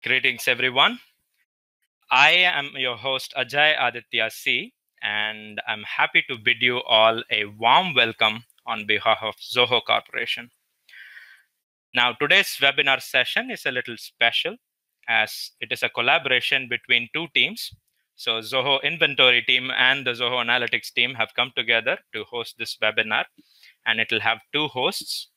Greetings, everyone. I am your host, Ajay Aditya C, and I'm happy to bid you all a warm welcome on behalf of Zoho Corporation. Now, today's webinar session is a little special as it is a collaboration between two teams. So, Zoho Inventory team and the Zoho Analytics team have come together to host this webinar, and it will have two hosts,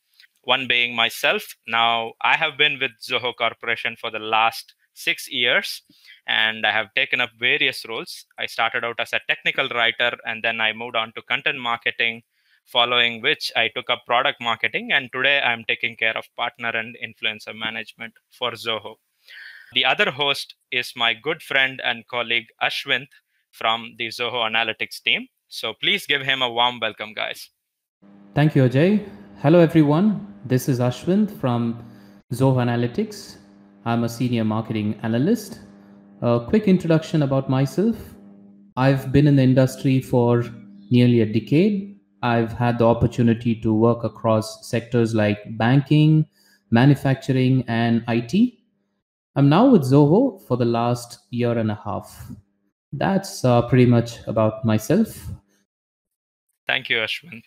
one being myself. Now, I have been with Zoho Corporation for the last 6 years, and I have taken up various roles. I started out as a technical writer, and then I moved on to content marketing, following which I took up product marketing, and today I'm taking care of partner and influencer management for Zoho. The other host is my good friend and colleague Ashwint from the Zoho Analytics team. So please give him a warm welcome, guys. Thank you, Ajay. Hello, everyone. This is Ashwint from Zoho Analytics. I'm a senior marketing analyst. A quick introduction about myself. I've been in the industry for nearly a decade. I've had the opportunity to work across sectors like banking, manufacturing, and IT. I'm now with Zoho for the last year and a half. That's pretty much about myself. Thank you, Ashwint.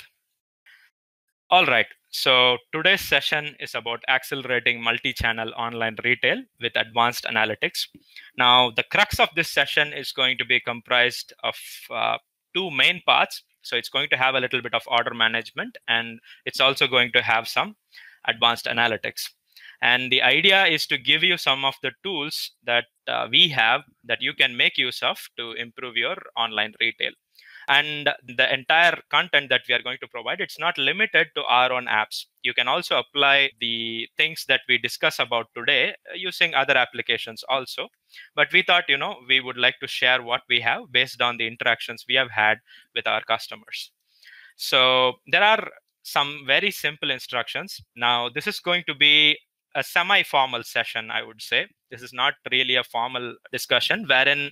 All right. So today's session is about accelerating multi-channel online retail with advanced analytics. Now, the crux of this session is going to be comprised of two main parts. So it's going to have a little bit of order management, and it's also going to have some advanced analytics. And the idea is to give you some of the tools that we have that you can make use of to improve your online retail. And the entire content that we are going to provide, it's not limited to our own apps. You can also apply the things that we discuss about today using other applications also. But we thought, we would like to share what we have based on the interactions we have had with our customers. So there are some very simple instructions. Now, this is going to be a semi-formal session, I would say. This is not really a formal discussion wherein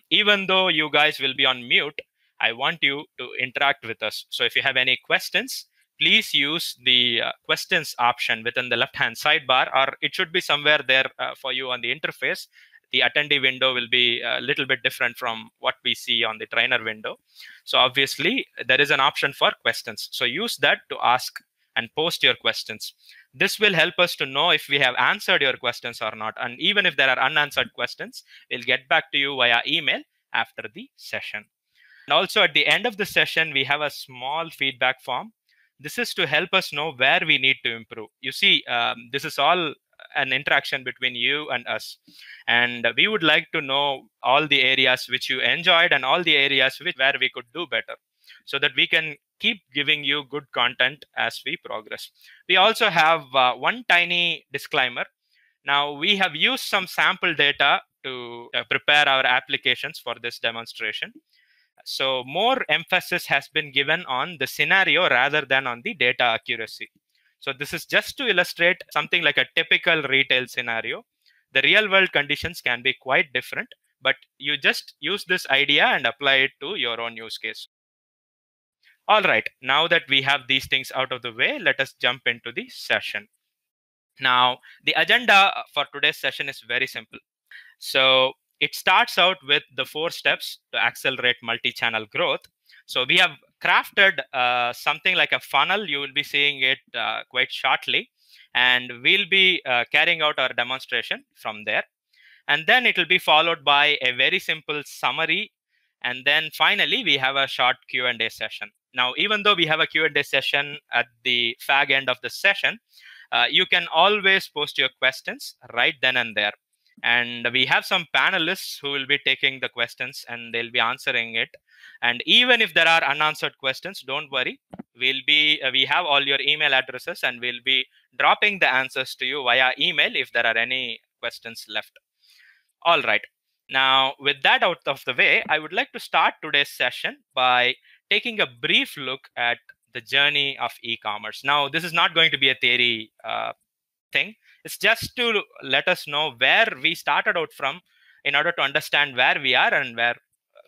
even though you guys will be on mute, I want you to interact with us. So if you have any questions, please use the questions option within the left-hand sidebar, or it should be somewhere there for you on the interface. The attendee window will be a little bit different from what we see on the trainer window. So obviously, there is an option for questions. So use that to ask and post your questions. This will help us to know if we have answered your questions or not. And even if there are unanswered questions, we'll get back to you via email after the session. And also at the end of the session, we have a small feedback form. This is to help us know where we need to improve. You see, this is all an interaction between you and us. And we would like to know all the areas which you enjoyed and all the areas where we could do better, so that we can keep giving you good content as we progress. We also have one tiny disclaimer. Now, we have used some sample data to prepare our applications for this demonstration. So more emphasis has been given on the scenario rather than on the data accuracy. So this is just to illustrate something like a typical retail scenario. The real world conditions can be quite different, but you just use this idea and apply it to your own use case. All right, now that we have these things out of the way, let us jump into the session. Now, the agenda for today's session is very simple. So it starts out with the 4 steps to accelerate multi-channel growth. So we have crafted something like a funnel. You will be seeing it quite shortly, and we'll be carrying out our demonstration from there. And then it will be followed by a very simple summary. And then finally, we have a short Q&A session. Now, even though we have a Q&A session at the fag end of the session, you can always post your questions right then and there. And we have some panelists who will be taking the questions and they'll be answering it. And even if there are unanswered questions, don't worry. We have all your email addresses, and we'll be dropping the answers to you via email if there are any questions left. All right. Now, with that out of the way, I would like to start today's session by taking a brief look at the journey of e-commerce. Now, this is not going to be a theory thing. It's just to let us know where we started out from in order to understand where we are and where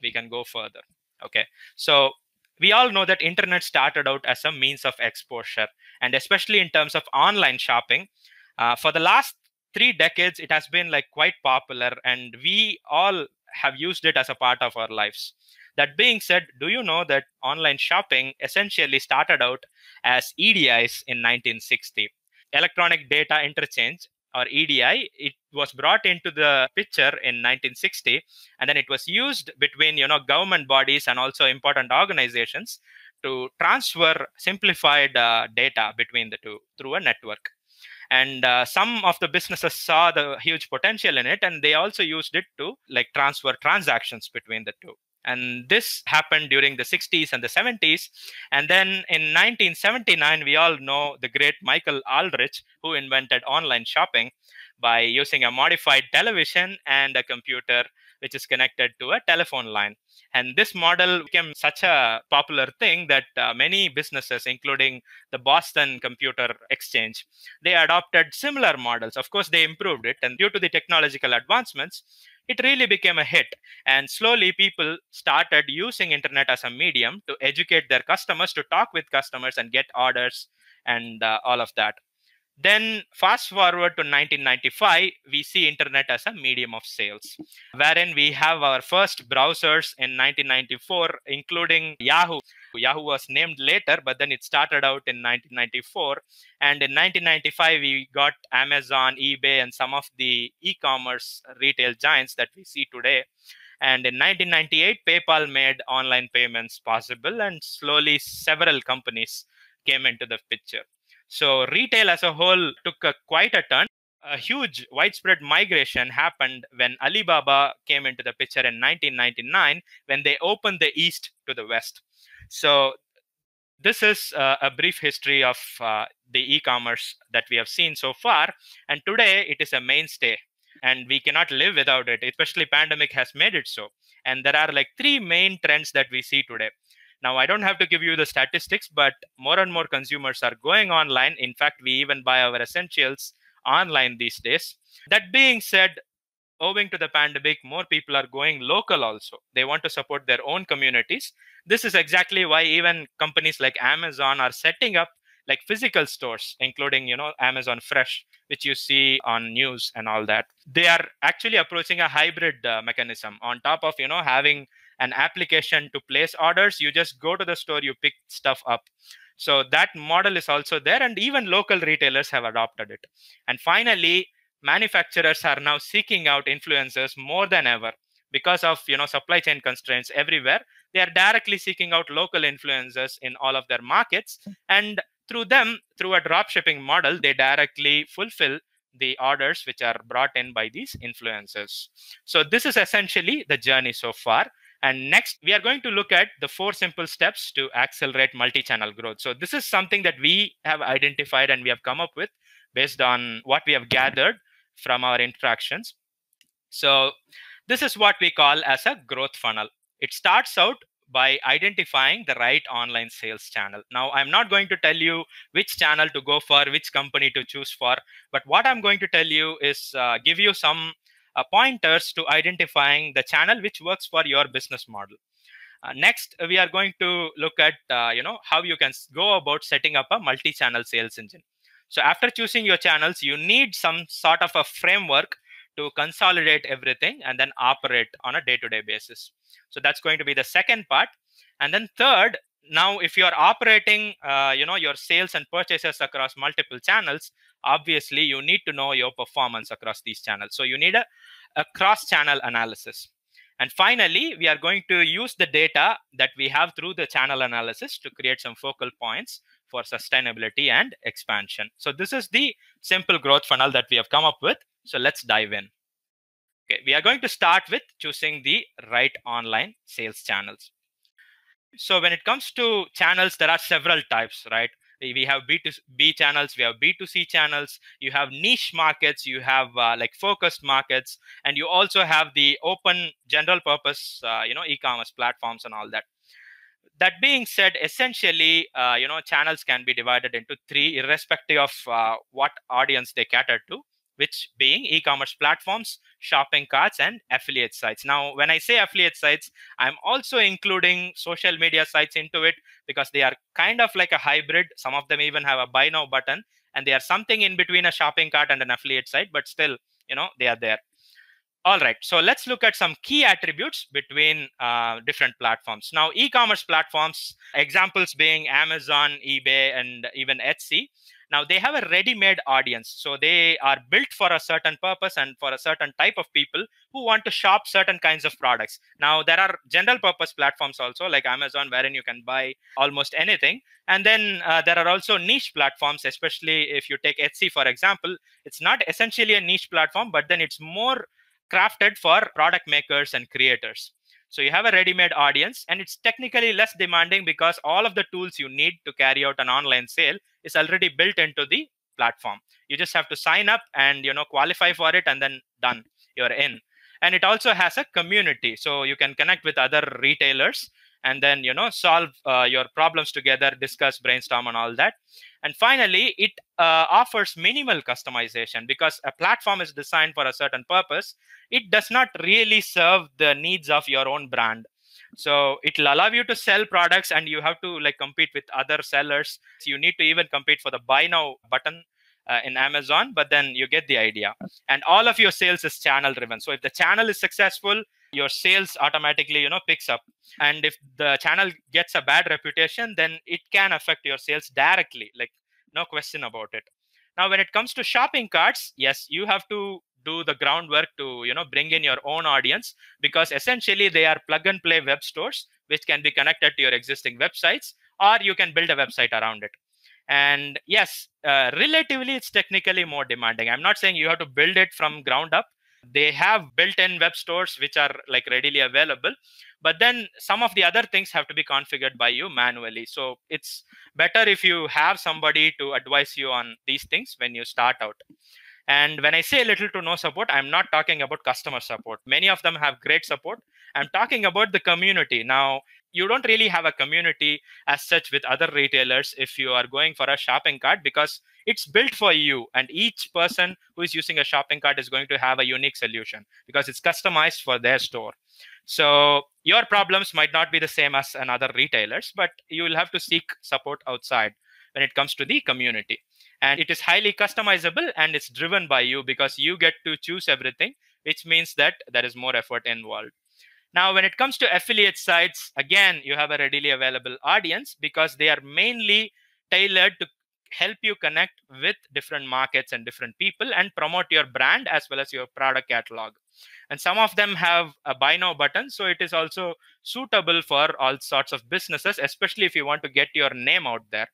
we can go further. Okay. So we all know that internet started out as a means of exposure, and especially in terms of online shopping. For the last 3 decades, it has been like quite popular, and we all have used it as a part of our lives. That being said, do you know that online shopping essentially started out as EDIs in 1960? Electronic data interchange, or EDI, it was brought into the picture in 1960, and then it was used between government bodies and also important organizations to transfer simplified data between the two through a network. And some of the businesses saw the huge potential in it, and they also used it to like transfer transactions between the two. And this happened during the 60s and the 70s. And then in 1979, we all know the great Michael Aldrich, who invented online shopping by using a modified television and a computer which is connected to a telephone line. And this model became such a popular thing that many businesses, including the Boston Computer Exchange, they adopted similar models. Of course, they improved it, and due to the technological advancements, it really became a hit. And slowly people started using internet as a medium to educate their customers, to talk with customers and get orders and all of that. Then fast forward to 1995, we see internet as a medium of sales, wherein we have our first browsers in 1994, including Yahoo. Yahoo was named later, but then it started out in 1994. And in 1995, we got Amazon, eBay, and some of the e-commerce retail giants that we see today. And in 1998, PayPal made online payments possible, and slowly several companies came into the picture. So retail as a whole took quite a turn. A huge widespread migration happened when Alibaba came into the picture in 1999, when they opened the east to the west. So this is a brief history of the e-commerce that we have seen so far. And today it is a mainstay, and we cannot live without it, especially pandemic has made it so. And there are like three main trends that we see today. Now, I don't have to give you the statistics, but more and more consumers are going online. In fact, we even buy our essentials online these days. That being said, owing to the pandemic, more people are going local also. They want to support their own communities. This is exactly why even companies like Amazon are setting up like physical stores, including, Amazon Fresh, which you see on news and all that. They are actually approaching a hybrid mechanism. On top of, having an application to place orders, you just go to the store, you pick stuff up. So that model is also there, and even local retailers have adopted it. And finally, manufacturers are now seeking out influencers more than ever because of supply chain constraints everywhere. They are directly seeking out local influencers in all of their markets, and through them, through a drop shipping model, they directly fulfill the orders which are brought in by these influencers. So this is essentially the journey so far. And next, we are going to look at the 4 simple steps to accelerate multi-channel growth. So this is something that we have identified and we have come up with based on what we have gathered from our interactions. So this is what we call as a growth funnel. It starts out by identifying the right online sales channel. Now, I'm not going to tell you which channel to go for, which company to choose for, but what I'm going to tell you is give you some pointers to identifying the channel which works for your business model. Next, we are going to look at how you can go about setting up a multi-channel sales engine. So after choosing your channels, you need some sort of a framework to consolidate everything and then operate on a day-to-day basis. So that's going to be the second part. And then third, now if you're operating your sales and purchases across multiple channels, obviously you need to know your performance across these channels. So you need a cross-channel analysis. And finally, we are going to use the data that we have through the channel analysis to create some focal points for sustainability and expansion. So this is the simple growth funnel that we have come up with. So let's dive in. Okay, we are going to start with choosing the right online sales channels. So when it comes to channels, there are several types, right? We have B2B channels, we have B2C channels, you have niche markets, you have like focused markets, and you also have the open general purpose, e-commerce platforms and all that. That being said, essentially, channels can be divided into 3, irrespective of what audience they cater to, which being e-commerce platforms, shopping carts, and affiliate sites. Now, when I say affiliate sites, I'm also including social media sites into it because they are kind of like a hybrid. Some of them even have a buy now button, and they are something in between a shopping cart and an affiliate site, but still, they are there. All right, so let's look at some key attributes between different platforms. Now, e-commerce platforms, examples being Amazon, eBay, and even Etsy. Now, they have a ready-made audience. So they are built for a certain purpose and for a certain type of people who want to shop certain kinds of products. Now, there are general purpose platforms also like Amazon, wherein you can buy almost anything. And then there are also niche platforms, especially if you take Etsy, for example. It's not essentially a niche platform, but then it's more crafted for product makers and creators. So you have a ready-made audience, and it's technically less demanding because all of the tools you need to carry out an online sale is already built into the platform. You just have to sign up and qualify for it, and then done, you're in. And it also has a community, so you can connect with other retailers and then solve your problems together, discuss, brainstorm, and all that. And finally, it offers minimal customization because a platform is designed for a certain purpose. It does not really serve the needs of your own brand. So it will allow you to sell products, and you have to compete with other sellers. So you need to even compete for the buy now button in Amazon, but then you get the idea. And all of your sales is channel driven. So if the channel is successful, your sales automatically picks up. And if the channel gets a bad reputation, then it can affect your sales directly, like no question about it. Now, when it comes to shopping carts, yes, you have to do the groundwork to bring in your own audience, because essentially they are plug and play web stores which can be connected to your existing websites, or you can build a website around it. And yes, relatively it's technically more demanding. I'm not saying you have to build it from ground up. They have built-in web stores which are readily available, but then some of the other things have to be configured by you manually. So it's better if you have somebody to advise you on these things when you start out. And when I say little to no support, I'm not talking about customer support. Many of them have great support. I'm talking about the community. Now, you don't really have a community as such with other retailers if you are going for a shopping cart, because it's built for you. And each person who is using a shopping cart is going to have a unique solution because it's customized for their store. So your problems might not be the same as another retailers, but you will have to seek support outside when it comes to the community. And it is highly customizable, and it's driven by you because you get to choose everything, which means that there is more effort involved. Now, when it comes to affiliate sites, again, you have a readily available audience because they are mainly tailored to help you connect with different markets and different people and promote your brand as well as your product catalog. And some of them have a buy now button, so it is also suitable for all sorts of businesses, especially if you want to get your name out there.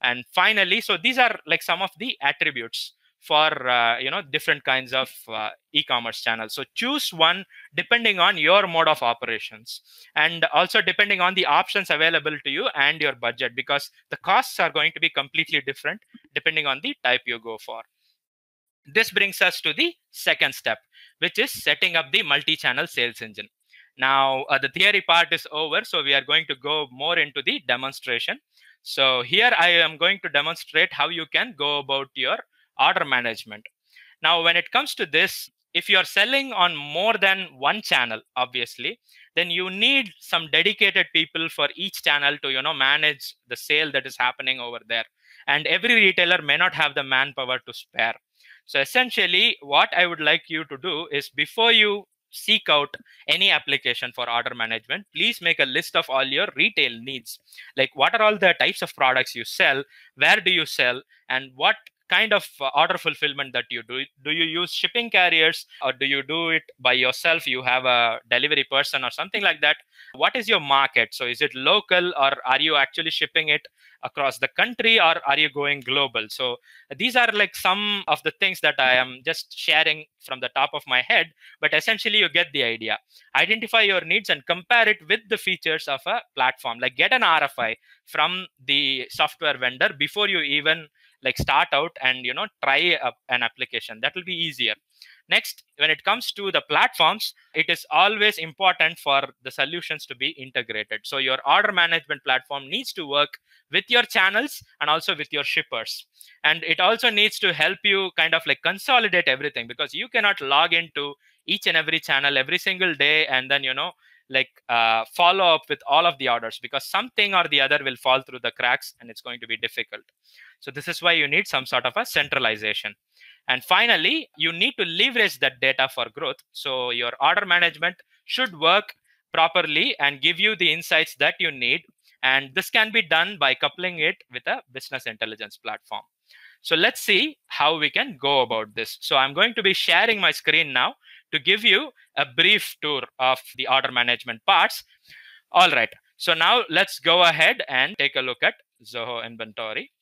And finally, so these are some of the attributes for different kinds of e-commerce channels. So choose one depending on your mode of operations, and also depending on the options available to you and your budget, because the costs are going to be completely different depending on the type you go for. This brings us to the second step, which is setting up the multi-channel sales engine. Now, the theory part is over, so we are going to go more into the demonstration. So here I am going to demonstrate how you can go about your order management. Now, when it comes to this, if you're selling on more than one channel, obviously, then you need some dedicated people for each channel to manage the sale that is happening over there. And every retailer may not have the manpower to spare. So essentially, what I would like you to do is, before you seek out any application for order management, please make a list of all your retail needs. Like, what are all the types of products you sell, where do you sell, and what kind of order fulfillment that you do. Do you use shipping carriers, or do you do it by yourself? You have a delivery person or something like that. What is your market? So is it local, or are you actually shipping it across the country, or are you going global? So these are some of the things that I am just sharing from the top of my head, but essentially you get the idea. Identify your needs and compare it with the features of a platform. Get an RFI from the software vendor before you even start out and try an application. That will be easier. Next, when it comes to the platforms, it is always important for the solutions to be integrated. So your order management platform needs to work with your channels and also with your shippers. And it also needs to help you kind of consolidate everything, because you cannot log into each and every channel every single day and then follow up with all of the orders, because something or the other will fall through the cracks and it's going to be difficult. So this is why you need some sort of a centralization. And finally, you need to leverage that data for growth. So your order management should work properly and give you the insights that you need. And this can be done by coupling it with a business intelligence platform. So let's see how we can go about this. So I'm going to be sharing my screen now to give you a brief tour of the order management parts. All right. So now let's go ahead and take a look at Zoho Inventory,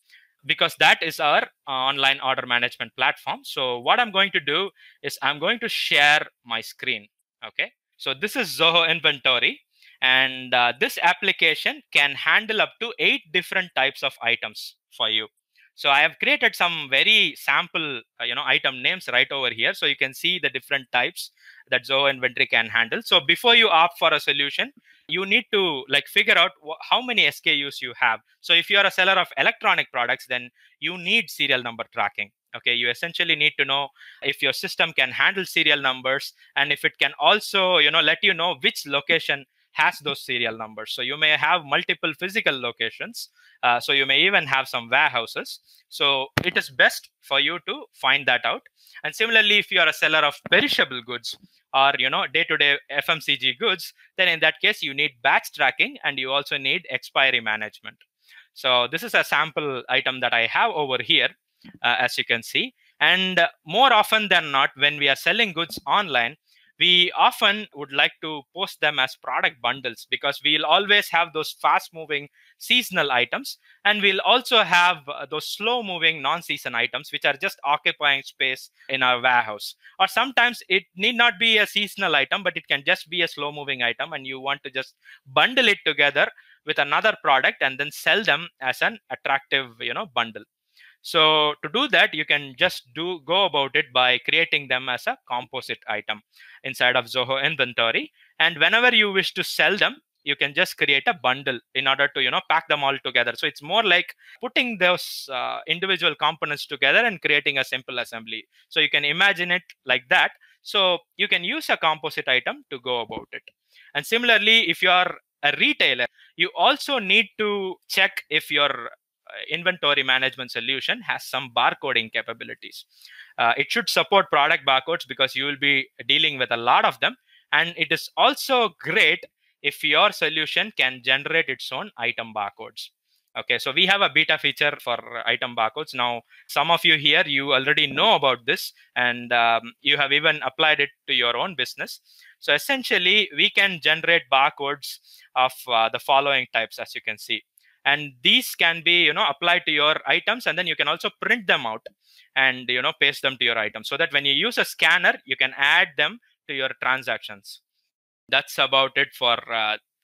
because that is our online order management platform. So what I'm going to do is I'm going to share my screen. Okay. So this is Zoho Inventory, and this application can handle up to 8 different types of items for you. So I have created some very sample, item names right over here. So you can see the different types that Zoho Inventory can handle. So before you opt for a solution, you need to figure out how many SKUs you have. So if you are a seller of electronic products, then you need serial number tracking. Okay, you essentially need to know if your system can handle serial numbers, and if it can also let you know which location has those serial numbers. So you may have multiple physical locations. So you may even have some warehouses. So it is best for you to find that out. And similarly, if you are a seller of perishable goods or day-to-day FMCG goods, then in that case you need batch tracking and you also need expiry management. So this is a sample item that I have over here, as you can see. And more often than not, when we are selling goods online, we often would like to post them as product bundles, because we'll always have those fast moving seasonal items, and we'll also have those slow moving non-season items which are just occupying space in our warehouse. Or sometimes it need not be a seasonal item, but it can just be a slow moving item, and you want to just bundle it together with another product and then sell them as an attractive bundle. So to do that, you can just go about it by creating them as a composite item inside of Zoho Inventory. And whenever you wish to sell them, you can just create a bundle in order to pack them all together. So it's more like putting those individual components together and creating a simple assembly. So you can imagine it like that. So you can use a composite item to go about it. And similarly, if you are a retailer, you also need to check if your inventory management solution has some barcoding capabilities. It should support product barcodes, because you will be dealing with a lot of them. And it is also great if your solution can generate its own item barcodes. Okay, so we have a beta feature for item barcodes. Now, some of you here, you already know about this, and you have even applied it to your own business. So essentially, we can generate barcodes of the following types, as you can see. And these can be applied to your items, and then you can also print them out and paste them to your items, so that when you use a scanner, you can add them to your transactions. That's about it for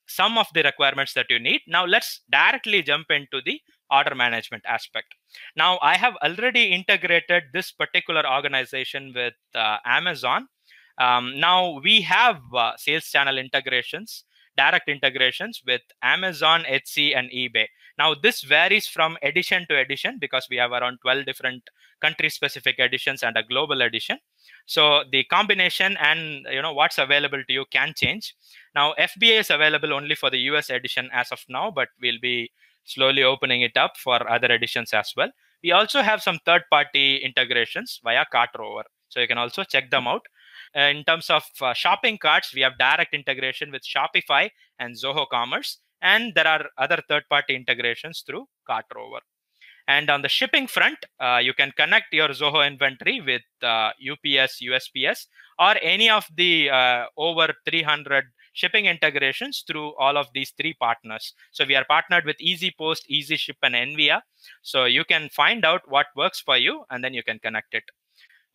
some of the requirements that you need. Now let's directly jump into the order management aspect. Now I have already integrated this particular organization with Amazon. Now we have sales channel integrations, direct integrations with Amazon, Etsy, and eBay. Now this varies from edition to edition, because we have around 12 different country-specific editions and a global edition. So the combination and what's available to you can change. Now FBA is available only for the US edition as of now, but we'll be slowly opening it up for other editions as well. We also have some third-party integrations via Cartrover, so you can also check them out. In terms of shopping carts, we have direct integration with Shopify and Zoho Commerce, and there are other third-party integrations through Cartrover. And on the shipping front, you can connect your Zoho inventory with UPS, USPS, or any of the over 300 shipping integrations through all of these 3 partners. So we are partnered with EasyPost, EasyShip, and Envia. So you can find out what works for you, and then you can connect it.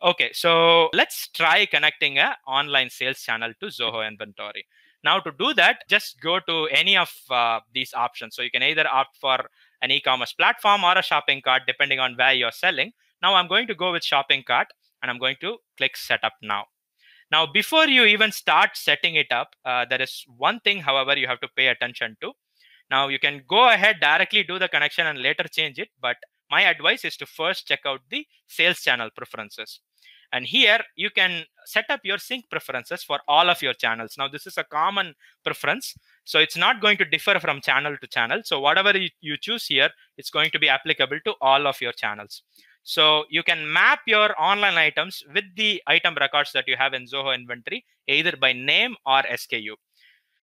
Okay, so let's try connecting an online sales channel to Zoho Inventory. Now to do that, just go to any of these options. So you can either opt for an e-commerce platform or a shopping cart, depending on where you're selling. Now I'm going to go with shopping cart, and I'm going to click setup now. Now, before you even start setting it up, there is one thing, however, you have to pay attention to. Now you can go ahead, directly do the connection and later change it, but my advice is to first check out the sales channel preferences. And here you can set up your sync preferences for all of your channels. Now, this is a common preference, so it's not going to differ from channel to channel. So whatever you choose here, it's going to be applicable to all of your channels. So you can map your online items with the item records that you have in Zoho Inventory, either by name or SKU.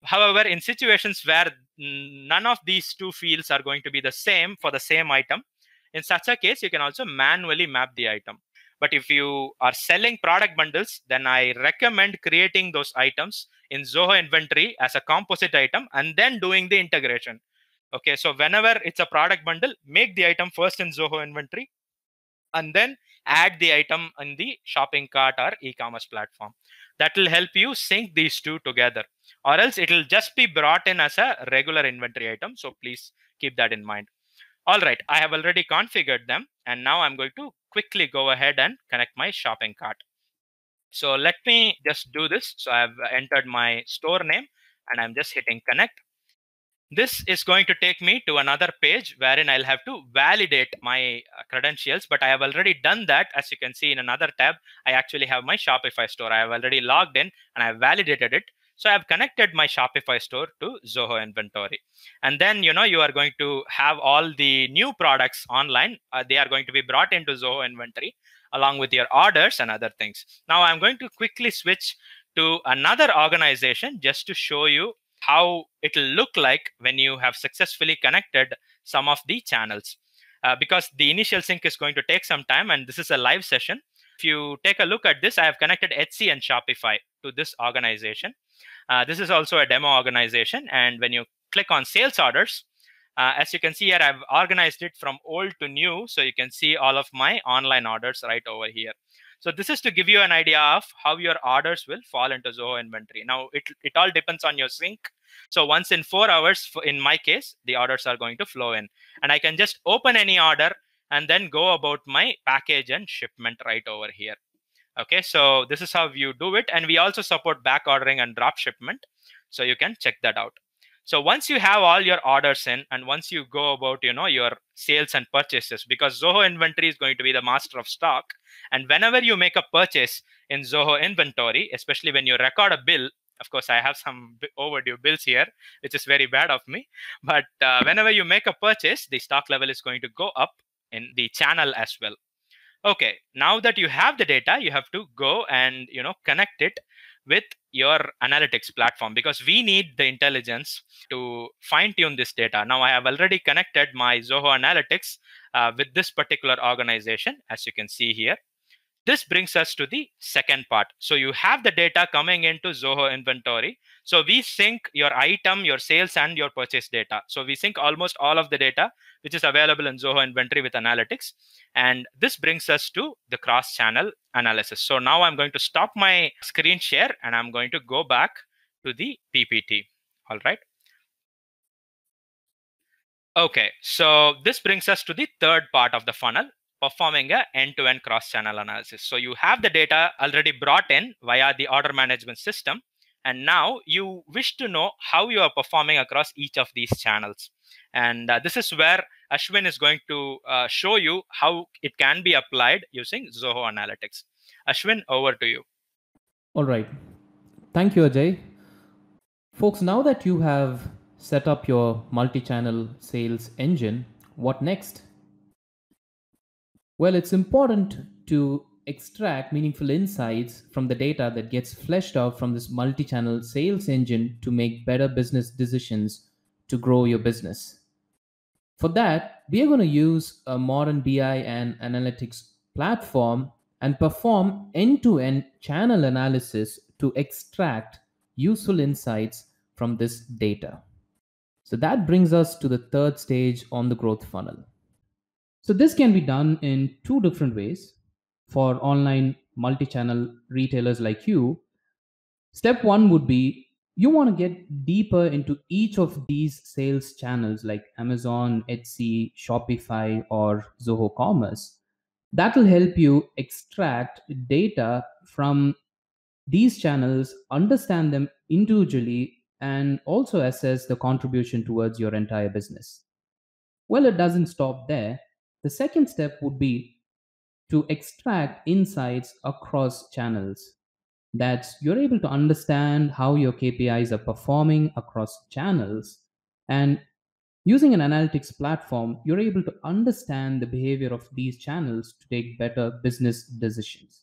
However, in situations where none of these two fields are going to be the same for the same item, in such a case, you can also manually map the item. But if you are selling product bundles, then I recommend creating those items in Zoho Inventory as a composite item and then doing the integration. Okay, so whenever it's a product bundle, make the item first in Zoho Inventory and then add the item in the shopping cart or e-commerce platform. That will help you sync these two together, or else it will just be brought in as a regular inventory item. So please keep that in mind. All right, I have already configured them, and now I'm going to quickly go ahead and connect my shopping cart. So let me just do this. So I've entered my store name and I'm just hitting connect. This is going to take me to another page wherein I'll have to validate my credentials, but I have already done that. As you can see in another tab, I actually have my Shopify store. I have already logged in and I have validated it. So I've connected my Shopify store to Zoho Inventory. And then, you are going to have all the new products online. They are going to be brought into Zoho Inventory along with your orders and other things. Now I'm going to quickly switch to another organization just to show you how it will look like when you have successfully connected some of the channels. Because the initial sync is going to take some time and this is a live session. If you take a look at this, I have connected Etsy and Shopify to this organization. This is also a demo organization. And when you click on sales orders, as you can see here, I've organized it from old to new. So you can see all of my online orders right over here. So this is to give you an idea of how your orders will fall into Zoho Inventory. Now, it all depends on your sync. So once in 4 hours, in my case, the orders are going to flow in. And I can just open any order and then go about my package and shipment right over here. Okay, so this is how you do it. And we also support back ordering and drop shipment. So you can check that out. So once you have all your orders in and once you go about, your sales and purchases, because Zoho Inventory is going to be the master of stock. And whenever you make a purchase in Zoho Inventory, especially when you record a bill, of course, I have some overdue bills here, which is very bad of me. But whenever you make a purchase, the stock level is going to go up in the channel as well. Okay, now that you have the data, you have to go and connect it with your analytics platform, because we need the intelligence to fine tune this data. Now I have already connected my Zoho Analytics with this particular organization, as you can see here. This brings us to the second part. So you have the data coming into Zoho Inventory. So we sync your item, your sales, and your purchase data. So we sync almost all of the data which is available in Zoho Inventory with analytics. And this brings us to the cross-channel analysis. So now I'm going to stop my screen share and I'm going to go back to the PPT. All right. Okay, so this brings us to the third part of the funnel, performing a end-to-end cross-channel analysis. So you have the data already brought in via the order management system, and now you wish to know how you are performing across each of these channels. And this is where Ashwin is going to show you how it can be applied using Zoho Analytics. Ashwin, over to you. All right. Thank you, Ajay. Folks, now that you have set up your multi-channel sales engine, what next? Well, it's important to extract meaningful insights from the data that gets fleshed out from this multi-channel sales engine to make better business decisions to grow your business. For that, we are going to use a modern BI and analytics platform and perform end-to-end channel analysis to extract useful insights from this data. So that brings us to the third stage on the growth funnel. So this can be done in two different ways for online multi-channel retailers like you. Step one would be you want to get deeper into each of these sales channels like Amazon, Etsy, Shopify, or Zoho Commerce. That will help you extract data from these channels, understand them individually, and also assess the contribution towards your entire business. Well, it doesn't stop there. The second step would be to extract insights across channels. That's you're able to understand how your KPIs are performing across channels. And using an analytics platform, you're able to understand the behavior of these channels to take better business decisions.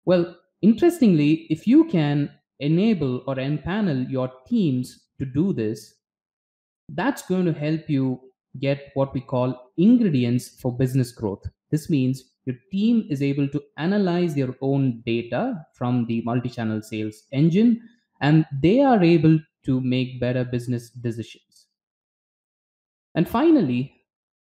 Well, interestingly, if you can enable or empanel your teams to do this, that's going to help you get what we call ingredients for business growth. This means your team is able to analyze their own data from the multi-channel sales engine, and they are able to make better business decisions. And finally,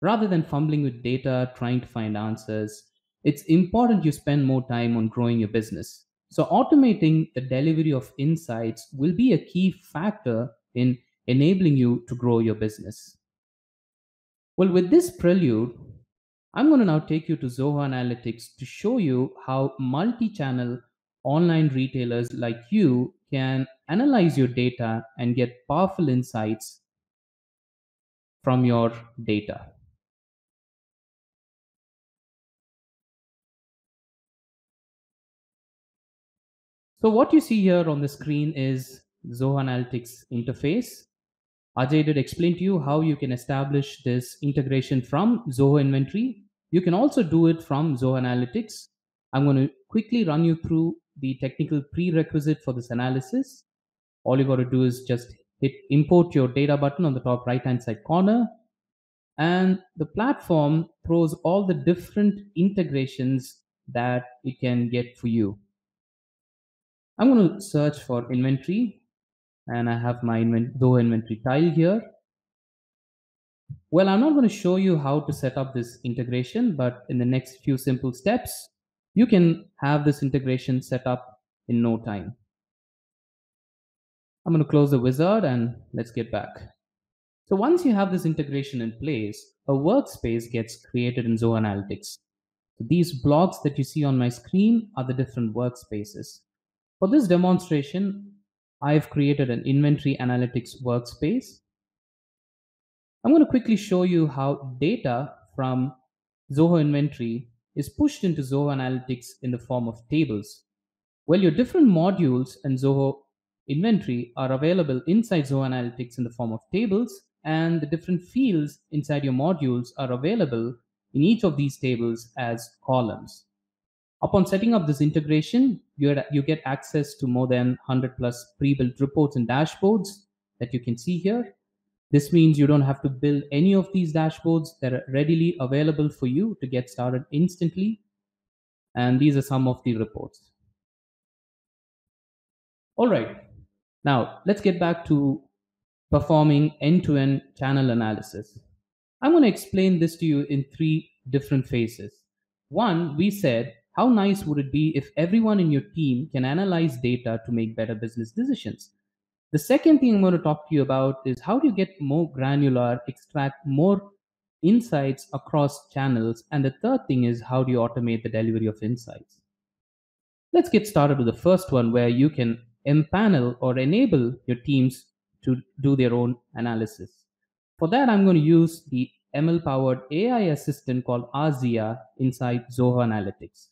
rather than fumbling with data, trying to find answers, it's important you spend more time on growing your business. So, automating the delivery of insights will be a key factor in enabling you to grow your business. Well, with this prelude, I'm going to now take you to Zoho Analytics to show you how multi channel online retailers like you can analyze your data and get powerful insights from your data. So what you see here on the screen is Zoho Analytics interface. Ajay did explain to you how you can establish this integration from Zoho Inventory. You can also do it from Zoho Analytics. I'm going to quickly run you through the technical prerequisite for this analysis. All you got to do is just hit import your data button on the top right hand side corner, and the platform throws all the different integrations that it can get for you. I'm going to search for inventory, and I have my Zoho inventory tile here. Well, I'm not going to show you how to set up this integration, but in the next few simple steps, you can have this integration set up in no time. I'm going to close the wizard and let's get back. So once you have this integration in place, a workspace gets created in Zoho Analytics. So these blocks that you see on my screen are the different workspaces. For this demonstration, I've created an inventory analytics workspace. I'm going to quickly show you how data from Zoho Inventory is pushed into Zoho Analytics in the form of tables. Well, your different modules and Zoho Inventory are available inside Zoho Analytics in the form of tables, and the different fields inside your modules are available in each of these tables as columns. Upon setting up this integration, you get access to more than 100 plus pre-built reports and dashboards that you can see here. This means you don't have to build any of these dashboards. They're readily available for you to get started instantly. And these are some of the reports. All right, now let's get back to performing end-to-end channel analysis. I'm going to explain this to you in three different phases. One, we said, how nice would it be if everyone in your team can analyze data to make better business decisions? The second thing I'm going to talk to you about is how do you get more granular, extract more insights across channels? And the third thing is how do you automate the delivery of insights? Let's get started with the first one, where you can empanel or enable your teams to do their own analysis. For that, I'm going to use the ML powered AI assistant called Azia inside Zoho Analytics.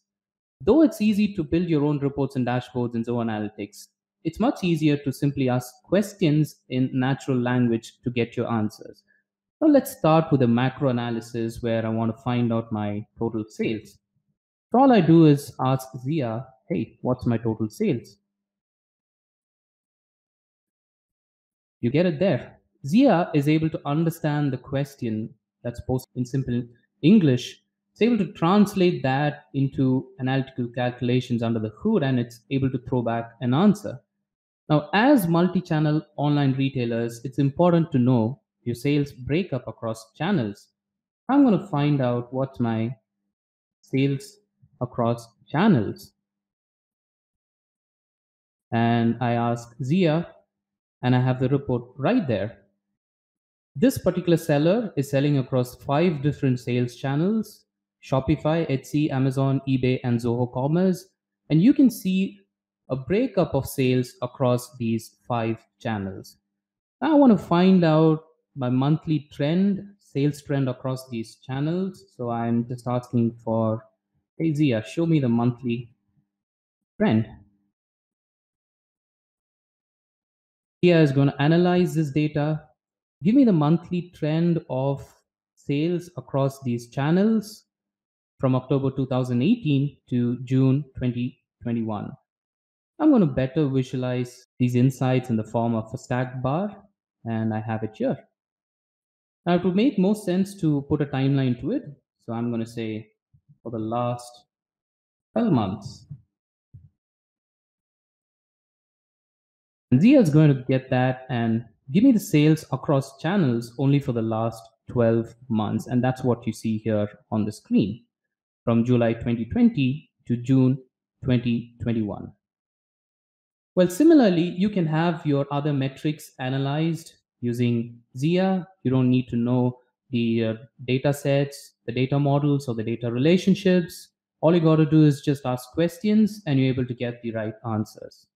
Though it's easy to build your own reports and dashboards in Zoho Analytics, it's much easier to simply ask questions in natural language to get your answers. Now let's start with a macro analysis where I want to find out my total sales. So all I do is ask Zia, hey, what's my total sales? You get it there. Zia is able to understand the question that's posted in simple English. It's able to translate that into analytical calculations under the hood, and it's able to throw back an answer. Now, as multi-channel online retailers, it's important to know your sales breakup across channels. I'm going to find out what's my sales across channels. And I ask Zia, and I have the report right there. This particular seller is selling across 5 different sales channels: Shopify, Etsy, Amazon, eBay, and Zoho Commerce. And you can see a breakup of sales across these 5 channels. Now I want to find out my monthly trend sales trend across these channels. So I'm just asking for, hey Zia, show me the monthly trend. Zia is going to analyze this data. Give me the monthly trend of sales across these channels from October 2018 to June 2021. I'm going to better visualize these insights in the form of a stacked bar, and I have it here. Now, it would make more sense to put a timeline to it. So I'm going to say for the last 12 months. And Zia is going to get that and give me the sales across channels only for the last 12 months. And that's what you see here on the screen from July 2020 to June 2021. Well, similarly, you can have your other metrics analyzed using Zia. You don't need to know the data sets, the data models, or the data relationships. All you got to do is just ask questions and you're able to get the right answers.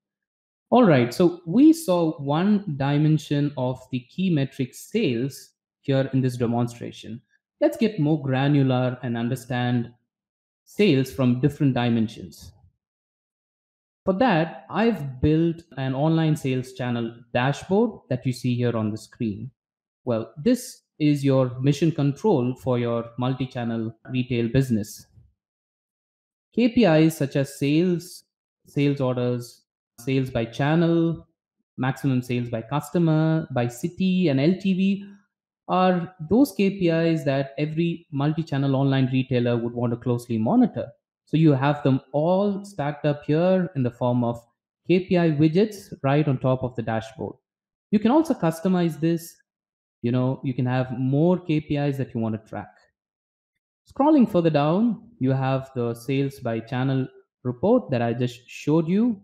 All right, so we saw one dimension of the key metric sales here in this demonstration. Let's get more granular and understand sales from different dimensions. For that, I've built an online sales channel dashboard that you see here on the screen. Well, this is your mission control for your multi-channel retail business. KPIs such as sales, sales orders, sales by channel, maximum sales by customer, by city, and LTV are those KPIs that every multi channel online retailer would want to closely monitor. So you have them all stacked up here in the form of KPI widgets right on top of the dashboard. You can also customize this. You can have more KPIs that you want to track. Scrolling further down, you have the sales by channel report that I just showed you.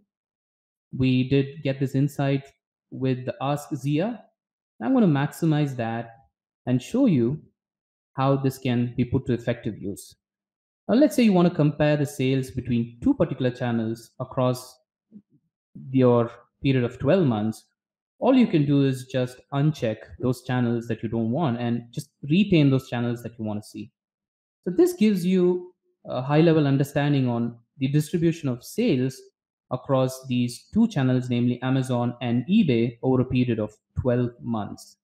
We did get this insight with the Ask Zia. I'm going to maximize that and show you how this can be put to effective use. Now, let's say you want to compare the sales between two particular channels across your period of 12 months. All you can do is just uncheck those channels that you don't want and just retain those channels that you want to see. So this gives you a high level understanding on the distribution of sales across these two channels, namely Amazon and eBay, over a period of 12 months.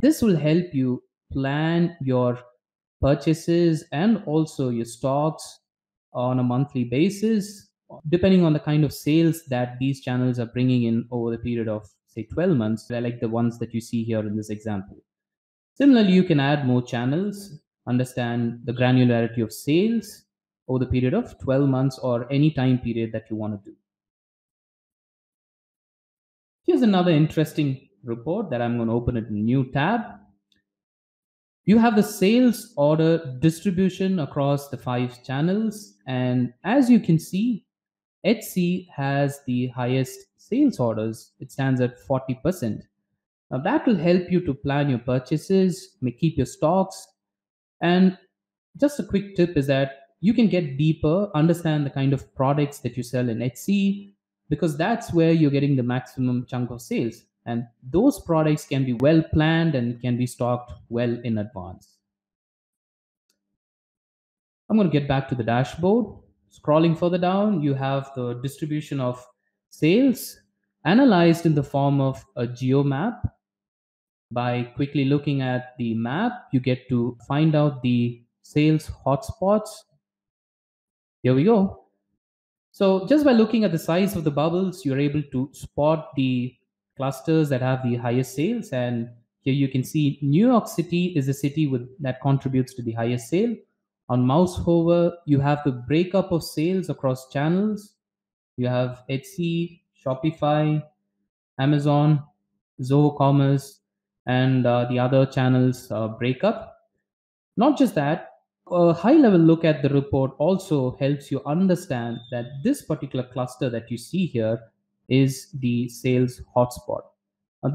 This will help you plan your purchases and also your stocks on a monthly basis, depending on the kind of sales that these channels are bringing in over the period of, say, 12 months, like the ones that you see here in this example. Similarly, you can add more channels, understand the granularity of sales over the period of 12 months or any time period that you want to do. Here's another interesting report that I'm going to open in a new tab. You have the sales order distribution across the 5 channels. And as you can see, Etsy has the highest sales orders. It stands at 40%. Now that will help you to plan your purchases, keep your stocks. And just a quick tip is that you can get deeper, understand the kind of products that you sell in Etsy, because that's where you're getting the maximum chunk of sales. And those products can be well planned and can be stocked well in advance. I'm going to get back to the dashboard. Scrolling further down, you have the distribution of sales analyzed in the form of a geo map. By quickly looking at the map, you get to find out the sales hotspots. Here we go. So just by looking at the size of the bubbles, you're able to spot the clusters that have the highest sales. And here you can see New York City is the city that contributes to the highest sale. On mouse hover, you have the breakup of sales across channels. You have Etsy, Shopify, Amazon, Zoho Commerce, and the other channels breakup. Not just that, a high level look at the report also helps you understand that this particular cluster that you see here is the sales hotspot.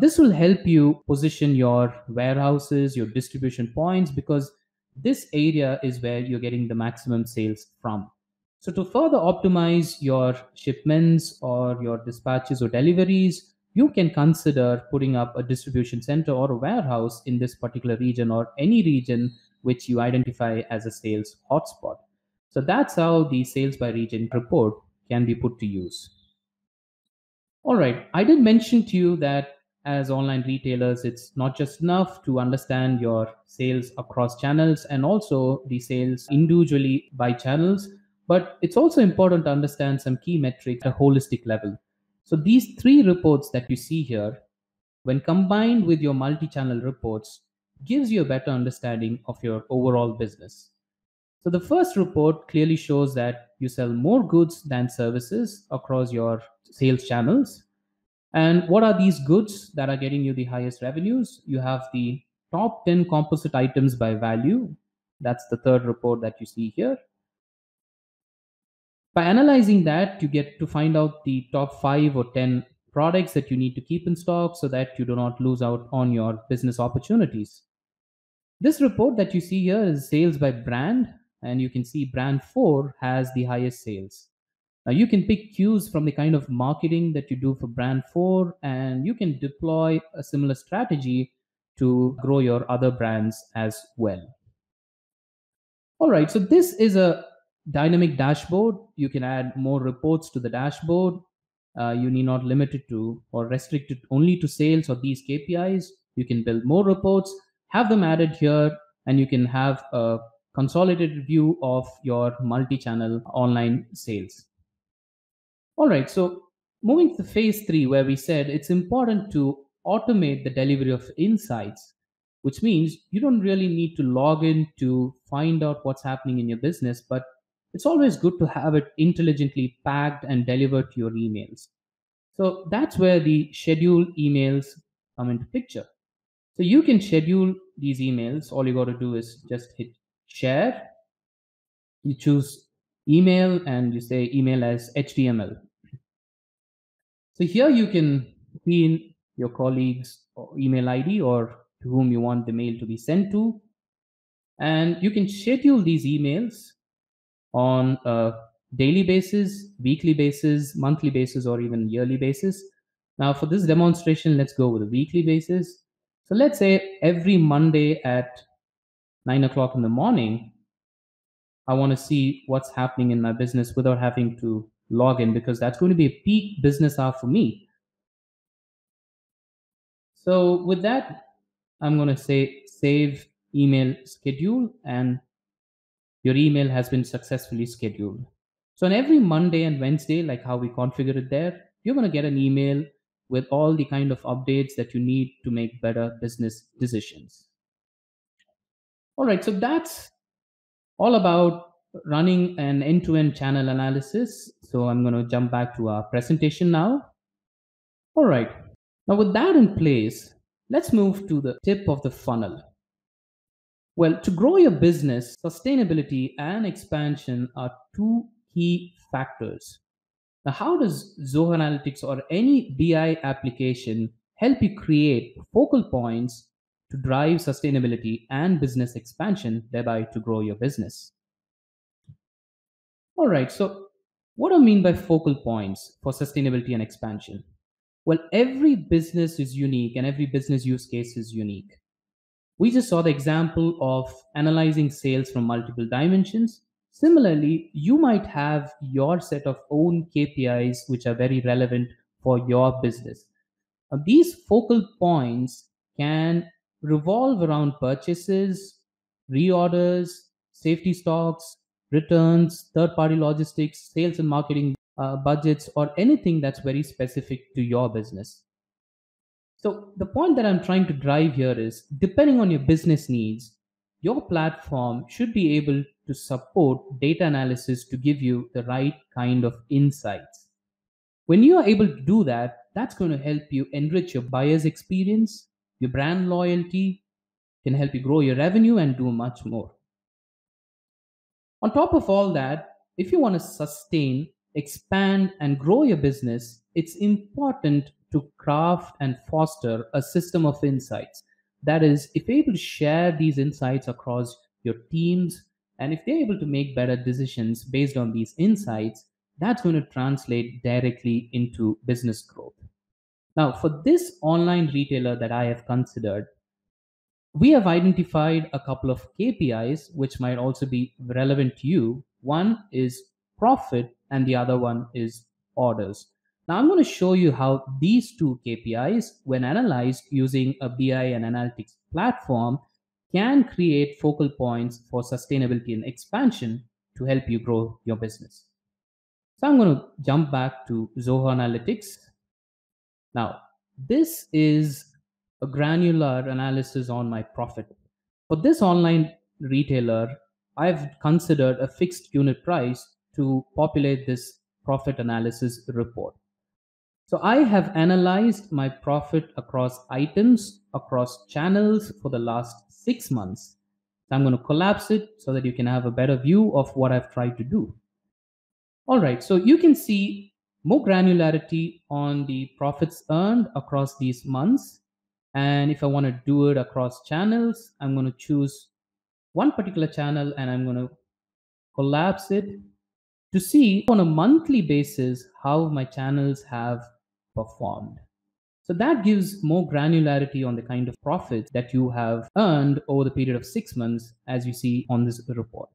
This will help you position your warehouses, your distribution points, because this area is where you're getting the maximum sales from. So to further optimize your shipments or your dispatches or deliveries, you can consider putting up a distribution center or a warehouse in this particular region or any region which you identify as a sales hotspot. So that's how the sales by region report can be put to use. All right. I did mention to you that as online retailers, it's not just enough to understand your sales across channels and also the sales individually by channels, but it's also important to understand some key metrics at a holistic level. So these three reports that you see here, when combined with your multi-channel reports, gives you a better understanding of your overall business. So the first report clearly shows that you sell more goods than services across your sales channels. And what are these goods that are getting you the highest revenues? You have the top 10 composite items by value. That's the third report that you see here. By analyzing that, you get to find out the top 5 or 10 products that you need to keep in stock so that you do not lose out on your business opportunities. This report that you see here is sales by brand, and you can see brand 4 has the highest sales. Now you can pick cues from the kind of marketing that you do for brand 4, and you can deploy a similar strategy to grow your other brands as well. All right, so this is a dynamic dashboard. You can add more reports to the dashboard. You need not limit it to or restrict it only to sales or these KPIs. You can build more reports, have them added here, and you can have a consolidated view of your multi-channel online sales. All right, so moving to phase three, where we said it's important to automate the delivery of insights, which means you don't really need to log in to find out what's happening in your business, but it's always good to have it intelligently packed and delivered to your emails. So that's where the scheduled emails come into picture. So you can schedule these emails. All you got to do is just hit share. You choose email and you say email as HTML. So here you can key in your colleague's email ID or to whom you want the mail to be sent to. And you can schedule these emails on a daily basis, weekly basis, monthly basis, or even yearly basis. Now for this demonstration, let's go with a weekly basis. So let's say every Monday at 9 o'clock in the morning, I want to see what's happening in my business without having to log in, because that's going to be a peak business hour for me. So with that, I'm going to say save email schedule, and your email has been successfully scheduled. So on every Monday and Wednesday, like how we configure it there, you're going to get an email with all the kind of updates that you need to make better business decisions. All right, so that's all about running an end-to-end channel analysis. So I'm going to jump back to our presentation now. All right, now with that in place, let's move to the tip of the funnel. Well, to grow your business, sustainability and expansion are two key factors. Now, how does Zoho Analytics or any BI application help you create focal points to drive sustainability and business expansion, thereby to grow your business? All right, so what do I mean by focal points for sustainability and expansion? Well, every business is unique and every business use case is unique. We just saw the example of analyzing sales from multiple dimensions. Similarly, you might have your set of own KPIs which are very relevant for your business. Now, these focal points can revolve around purchases, reorders, safety stocks, returns, third party logistics, sales and marketing budgets, or anything that's very specific to your business. So, the point that I'm trying to drive here is depending on your business needs, your platform should be able to support data analysis to give you the right kind of insights. When you are able to do that, that's going to help you enrich your buyer's experience, your brand loyalty, can help you grow your revenue and do much more. On top of all that, if you want to sustain, expand, and grow your business, it's important to craft and foster a system of insights. That is, if you're able to share these insights across your teams, and if they're able to make better decisions based on these insights, that's going to translate directly into business growth. Now, for this online retailer that I have considered, we have identified a couple of KPIs which might also be relevant to you. One is profit, and the other one is orders. Now, I'm going to show you how these two KPIs, when analyzed using a BI and analytics platform, can create focal points for sustainability and expansion to help you grow your business. So, I'm going to jump back to Zoho Analytics. Now, this is a granular analysis on my profit. For this online retailer, I've considered a fixed unit price to populate this profit analysis report. So I have analyzed my profit across items, across channels for the last 6 months. So I'm going to collapse it so that you can have a better view of what I've tried to do. All right, so you can see more granularity on the profits earned across these months. And if I want to do it across channels, I'm going to choose one particular channel and I'm going to collapse it to see on a monthly basis how my channels have performed. So that gives more granularity on the kind of profits that you have earned over the period of 6 months, as you see on this report.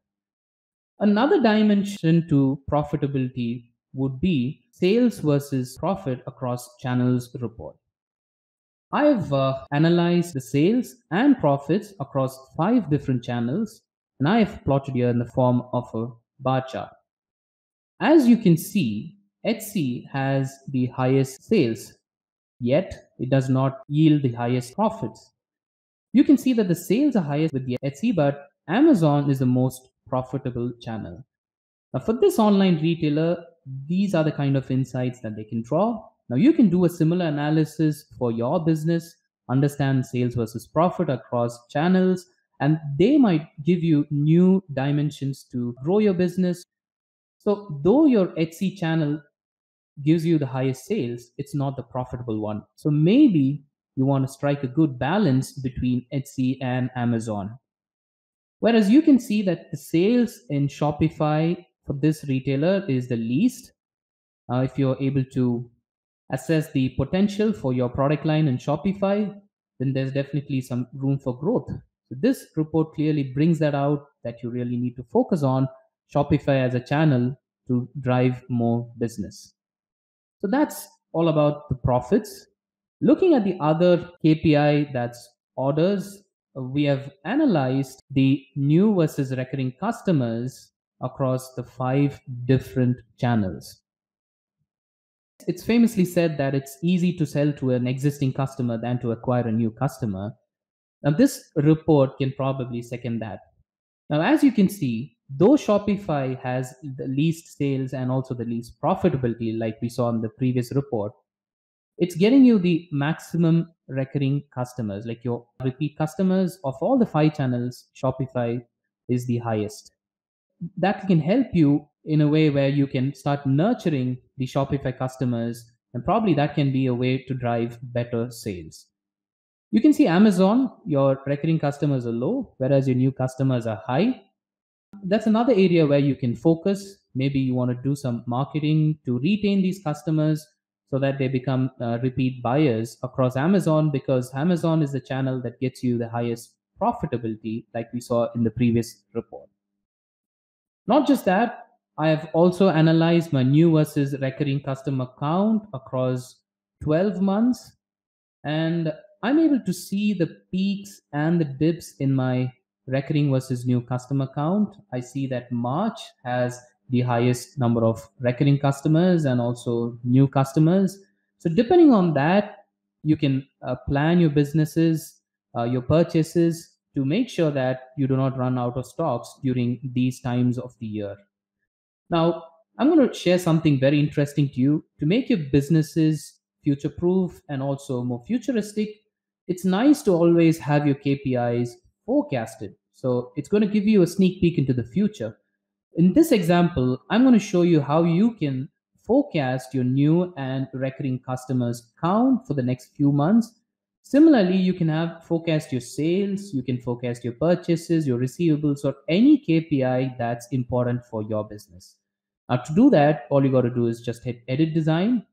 Another dimension to profitability would be sales versus profit across channels report. I've analyzed the sales and profits across 5 different channels, and I have plotted here in the form of a bar chart. As you can see, Etsy has the highest sales, yet it does not yield the highest profits. You can see that the sales are highest with the Etsy, but Amazon is the most profitable channel. Now, for this online retailer, these are the kind of insights that they can draw. Now, you can do a similar analysis for your business, understand sales versus profit across channels, and they might give you new dimensions to grow your business. So, though your Etsy channel gives you the highest sales, it's not the profitable one. So, maybe you want to strike a good balance between Etsy and Amazon. Whereas you can see that the sales in Shopify for this retailer is the least. If you're able to assess the potential for your product line in Shopify, then there's definitely some room for growth. So this report clearly brings that out, that you really need to focus on Shopify as a channel to drive more business. So that's all about the profits. Looking at the other KPI, that's orders, we have analyzed the new versus recurring customers across the 5 different channels. It's famously said that it's easy to sell to an existing customer than to acquire a new customer. Now, this report can probably second that. Now, as you can see, though Shopify has the least sales and also the least profitability, like we saw in the previous report, it's getting you the maximum recurring customers, like your repeat customers of all the 5 channels. Shopify is the highest. That can help you in a way where you can start nurturing the Shopify customers, and probably that can be a way to drive better sales. You can see Amazon, your recurring customers are low, whereas your new customers are high. That's another area where you can focus. Maybe you want to do some marketing to retain these customers so that they become repeat buyers across Amazon, because Amazon is the channel that gets you the highest profitability, like we saw in the previous report. Not just that, I have also analyzed my new versus recurring customer count across 12 months, and I'm able to see the peaks and the dips in my recurring versus new customer count. I see that March has the highest number of recurring customers and also new customers. So, depending on that, you can plan your businesses, your purchases, to make sure that you do not run out of stocks during these times of the year. Now, I'm going to share something very interesting to you to make your businesses future proof and also more futuristic. It's nice to always have your KPIs forecasted. So, it's going to give you a sneak peek into the future. In this example, I'm going to show you how you can forecast your new and recurring customers count for the next few months. Similarly, you can have forecast your sales, you can forecast your purchases, your receivables, or any KPI that's important for your business. Now, to do that, all you got to do is just hit edit design.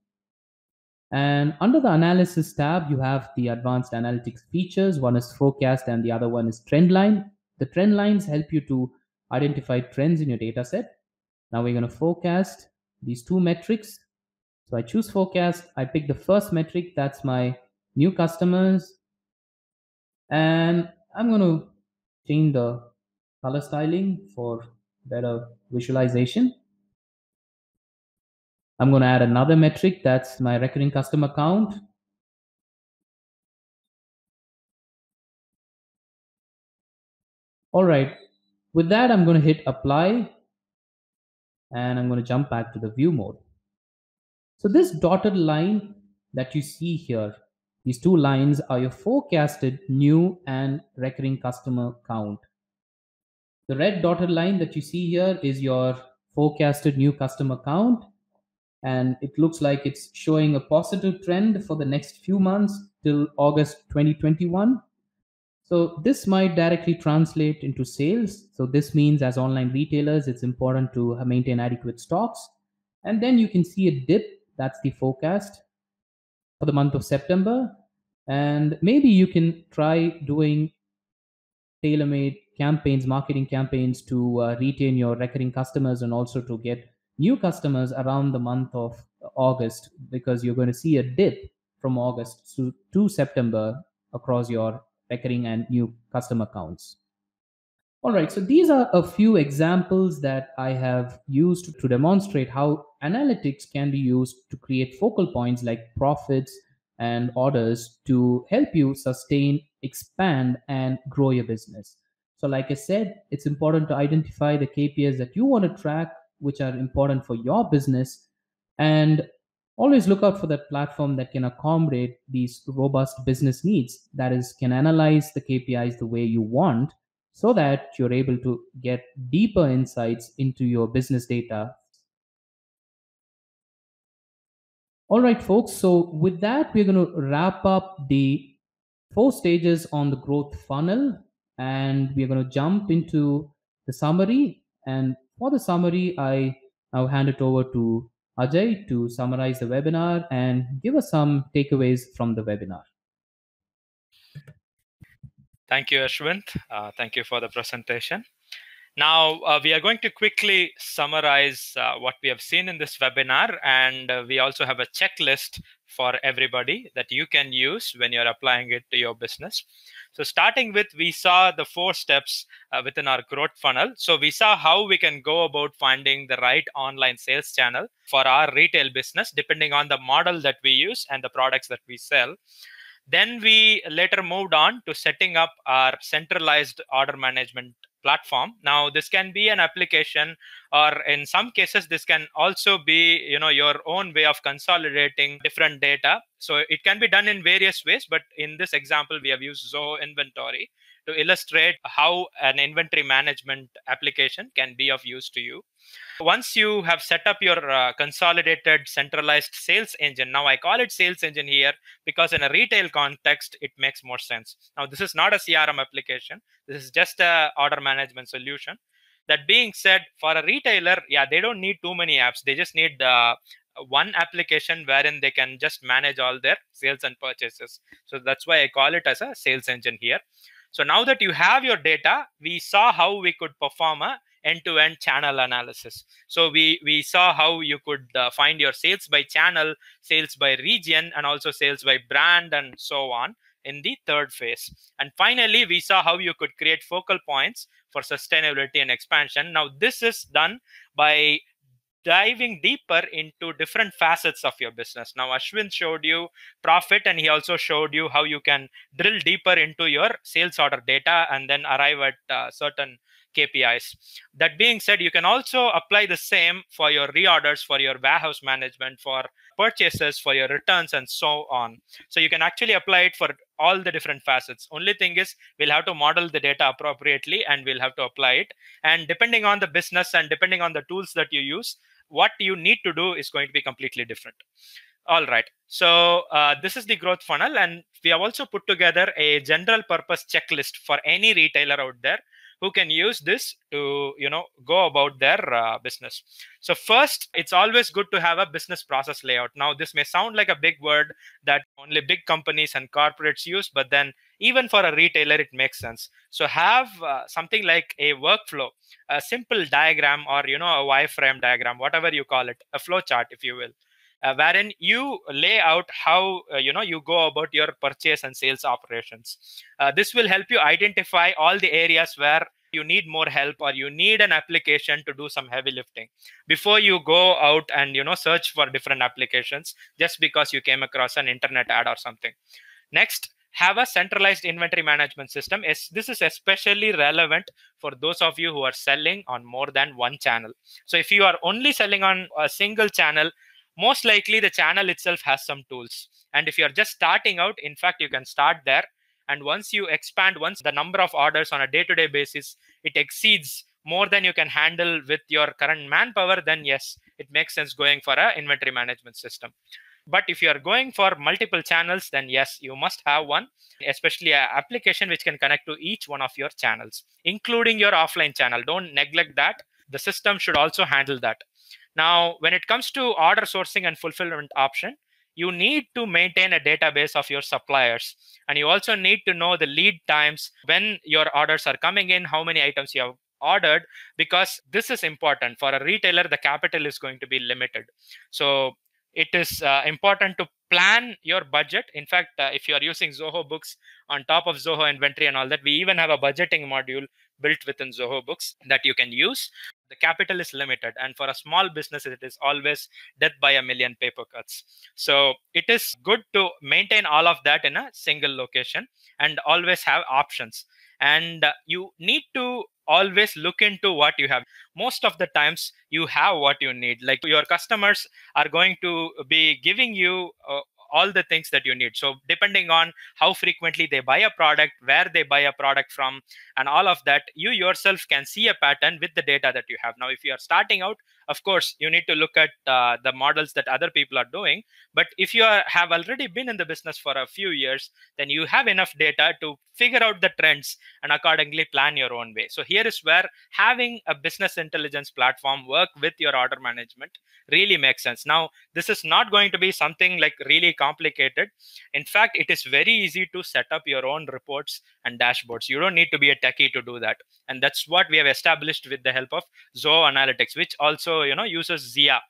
And under the analysis tab, you have the advanced analytics features. One is forecast and the other one is trend line. The trend lines help you to identify trends in your data set. Now we're going to forecast these two metrics. So I choose forecast. I pick the first metric, that's my new customers. And I'm going to change the color styling for better visualization. I'm going to add another metric, that's my recurring customer count. All right, with that, I'm going to hit apply and I'm going to jump back to the view mode. So this dotted line that you see here, these two lines are your forecasted new and recurring customer count. The red dotted line that you see here is your forecasted new customer count. And it looks like it's showing a positive trend for the next few months till August 2021. So this might directly translate into sales. So this means as online retailers, it's important to maintain adequate stocks. And then you can see a dip, that's the forecast for the month of September. And maybe you can try doing tailor-made campaigns, marketing campaigns to retain your recurring customers and also to get new customers around the month of August, because you're going to see a dip from August to September across your recurring and new customer counts. All right, so these are a few examples that I have used to demonstrate how analytics can be used to create focal points like profits and orders to help you sustain, expand, and grow your business. So, like I said, it's important to identify the KPIs that you want to track, which are important for your business, and always look out for that platform that can accommodate these robust business needs, that is, can analyze the KPIs the way you want so that you're able to get deeper insights into your business data. All right, folks. So, with that, we're going to wrap up the 4 stages on the growth funnel and we're going to jump into the summary. And for the summary, I now hand it over to Ajay to summarize the webinar and give us some takeaways from the webinar. Thank you, Ashwint. Thank you for the presentation. Now, we are going to quickly summarize what we have seen in this webinar, and we also have a checklist for everybody that you can use when you're applying it to your business. So starting with, we saw the 4 steps within our growth funnel. So we saw how we can go about finding the right online sales channel for our retail business, depending on the model that we use and the products that we sell. Then we later moved on to setting up our centralized order management platform. Now, this can be an application, or in some cases, this can also be, your own way of consolidating different data. So it can be done in various ways, but in this example, we have used Zoho Inventory to illustrate how an inventory management application can be of use to you. Once you have set up your consolidated centralized sales engine, now I call it sales engine here because in a retail context, it makes more sense. Now, this is not a CRM application. This is just a order management solution. That being said, for a retailer, yeah, they don't need too many apps. They just need one application wherein they can just manage all their sales and purchases. So that's why I call it as a sales engine here. So now that you have your data, we saw how we could perform a end-to-end channel analysis. So we saw how you could find your sales by channel, sales by region, and also sales by brand, and so on in the 3rd phase. And finally, we saw how you could create focal points for sustainability and expansion. Now, this is done by diving deeper into different facets of your business. Now, Ashwin showed you profit, and he also showed you how you can drill deeper into your sales order data and then arrive at certain KPIs. That being said, you can also apply the same for your reorders, for your warehouse management, for purchases, for your returns, and so on. So you can actually apply it for all the different facets. Only thing is, we'll have to model the data appropriately and we'll have to apply it. And depending on the business and depending on the tools that you use, what you need to do is going to be completely different. All right. So this is the growth funnel. And we have also put together a general purpose checklist for any retailer out there who can use this to go about their business. So first, it's always good to have a business process layout. Now this may sound like a big word that only big companies and corporates use, but then even for a retailer it makes sense. So have something like a workflow, a simple diagram, or a wireframe diagram, whatever you call it, a flow chart if you will, wherein you lay out how you go about your purchase and sales operations. This will help you identify all the areas where you need more help, or you need an application to do some heavy lifting before you go out and search for different applications just because you came across an internet ad or something. Next, have a centralized inventory management system. This is especially relevant for those of you who are selling on more than one channel. So if you are only selling on a single channel, most likely the channel itself has some tools. And if you're just starting out, in fact, you can start there. And once you expand, once the number of orders on a day-to-day basis, it exceeds more than you can handle with your current manpower, then yes, it makes sense going for an inventory management system. But if you are going for multiple channels, then yes, you must have one, especially an application which can connect to each one of your channels, including your offline channel. Don't neglect that. The system should also handle that. Now, when it comes to order sourcing and fulfillment option, you need to maintain a database of your suppliers. And you also need to know the lead times, when your orders are coming in, how many items you have ordered, because this is important. For a retailer, the capital is going to be limited. So it is important to plan your budget. In fact, if you are using Zoho Books on top of Zoho Inventory and all that, we even have a budgeting module built within Zoho Books that you can use. The capital is limited, and for a small business, it is always death by a million paper cuts. So it is good to maintain all of that in a single location and always have options. And you need to always look into what you have. Most of the times you have what you need. Like, your customers are going to be giving you all the things that you need. So depending on how frequently they buy a product, where they buy a product from, and all of that, you yourself can see a pattern with the data that you have. Now, if you are starting out, of course, you need to look at the models that other people are doing. But if you have already been in the business for a few years, then you have enough data to figure out the trends and accordingly plan your own way. So here is where having a business intelligence platform work with your order management really makes sense. Now, this is not going to be something like really complicated. In fact, it is very easy to set up your own reports and dashboards. You don't need to be a techie to do that. And that's what we have established with the help of Zoho Analytics, which also uses Zia.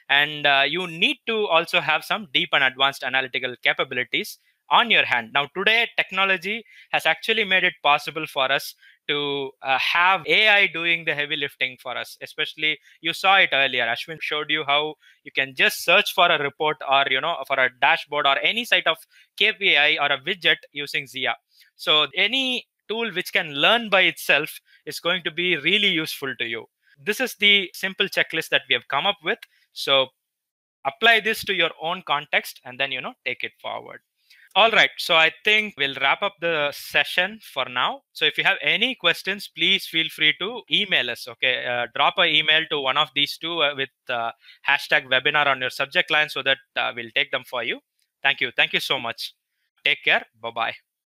And you need to also have some deep and advanced analytical capabilities on your hand. Now, today, technology has actually made it possible for us to have AI doing the heavy lifting for us. Especially, you saw it earlier. Ashwin showed you how you can just search for a report, or for a dashboard, or any site of KPI or a widget using Zia. So any tool which can learn by itself is going to be really useful to you. This is the simple checklist that we have come up with. So apply this to your own context and then take it forward. All right, so I think we'll wrap up the session for now. So if you have any questions, please feel free to email us. Okay, drop an email to one of these two with hashtag webinar on your subject line, so that we'll take them for you. Thank you so much. Take care. Bye-bye.